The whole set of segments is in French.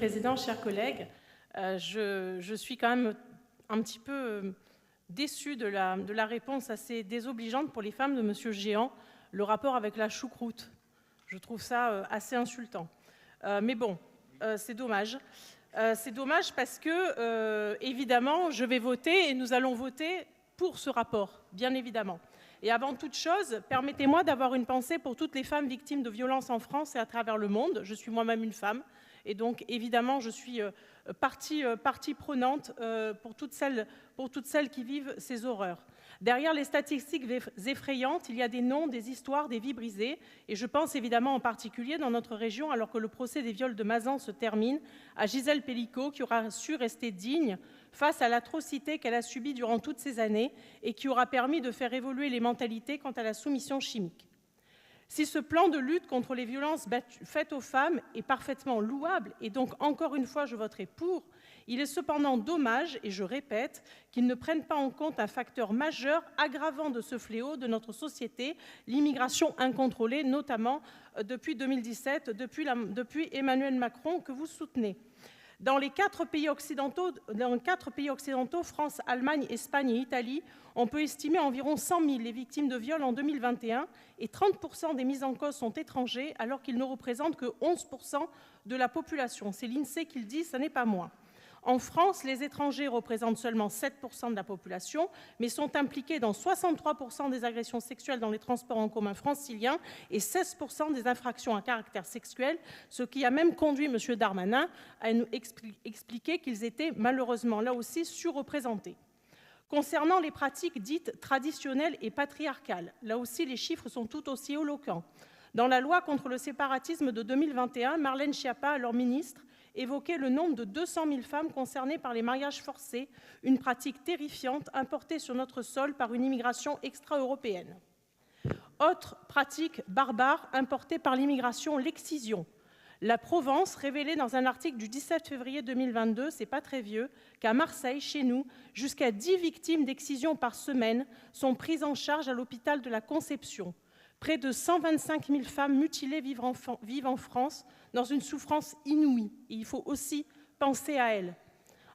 Président, chers collègues. Je suis quand même un petit peu déçue de la réponse assez désobligeante pour les femmes de M. Géant, le rapport avec la choucroute. Je trouve ça assez insultant. Mais bon, c'est dommage. C'est dommage parce que, évidemment, je vais voter et nous allons voter pour ce rapport, bien évidemment. Et avant toute chose, permettez-moi d'avoir une pensée pour toutes les femmes victimes de violences en France et à travers le monde. Je suis moi-même une femme et donc, évidemment, je suis partie prenante pour toutes celles qui vivent ces horreurs. Derrière les statistiques effrayantes, il y a des noms, des histoires, des vies brisées. Et je pense évidemment en particulier dans notre région, alors que le procès des viols de Mazan se termine, à Gisèle Pelicot, qui aura su rester digne face à l'atrocité qu'elle a subie durant toutes ces années et qui aura permis de faire évoluer les mentalités quant à la soumission chimique. Si ce plan de lutte contre les violences faites aux femmes est parfaitement louable, et donc encore une fois je voterai pour, il est cependant dommage, et je répète, qu'il ne prenne pas en compte un facteur majeur aggravant de ce fléau de notre société, l'immigration incontrôlée, notamment depuis 2017, depuis Emmanuel Macron que vous soutenez. Dans les 4 pays occidentaux, France, Allemagne, Espagne et Italie, on peut estimer environ 100 000 les victimes de viols en 2021 et 30% des mises en cause sont étrangers alors qu'ils ne représentent que 11% de la population. C'est l'INSEE qui le dit, ce n'est pas moi. En France, les étrangers représentent seulement 7% de la population, mais sont impliqués dans 63% des agressions sexuelles dans les transports en commun franciliens et 16% des infractions à caractère sexuel, ce qui a même conduit M. Darmanin à nous expliquer qu'ils étaient malheureusement là aussi surreprésentés. Concernant les pratiques dites traditionnelles et patriarcales, là aussi les chiffres sont tout aussi éloquents. Dans la loi contre le séparatisme de 2021, Marlène Schiappa, alors ministre, évoquait le nombre de 200 000 femmes concernées par les mariages forcés, une pratique terrifiante importée sur notre sol par une immigration extra-européenne. Autre pratique barbare importée par l'immigration, l'excision. La Provence révélait dans un article du 17 février 2022, c'est pas très vieux, qu'à Marseille, chez nous, jusqu'à 10 victimes d'excision par semaine sont prises en charge à l'hôpital de la Conception. Près de 125 000 femmes mutilées vivent en France dans une souffrance inouïe. Et il faut aussi penser à elles.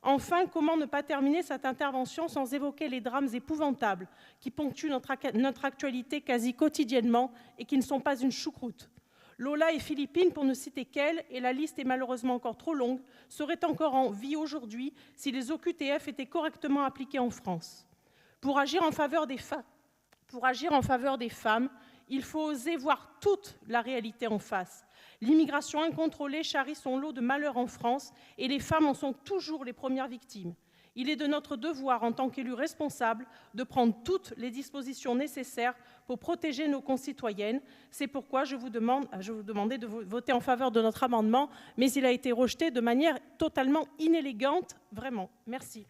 Enfin, comment ne pas terminer cette intervention sans évoquer les drames épouvantables qui ponctuent notre actualité quasi quotidiennement et qui ne sont pas une choucroute. Lola et Philippine, pour ne citer qu'elles, et la liste est malheureusement encore trop longue, seraient encore en vie aujourd'hui si les OQTF étaient correctement appliqués en France. Pour agir en faveur des femmes, il faut oser voir toute la réalité en face. L'immigration incontrôlée charrie son lot de malheurs en France et les femmes en sont toujours les premières victimes. Il est de notre devoir, en tant qu'élus responsables, de prendre toutes les dispositions nécessaires pour protéger nos concitoyennes. C'est pourquoi je vous demandais de voter en faveur de notre amendement, mais il a été rejeté de manière totalement inélégante. Vraiment. Merci.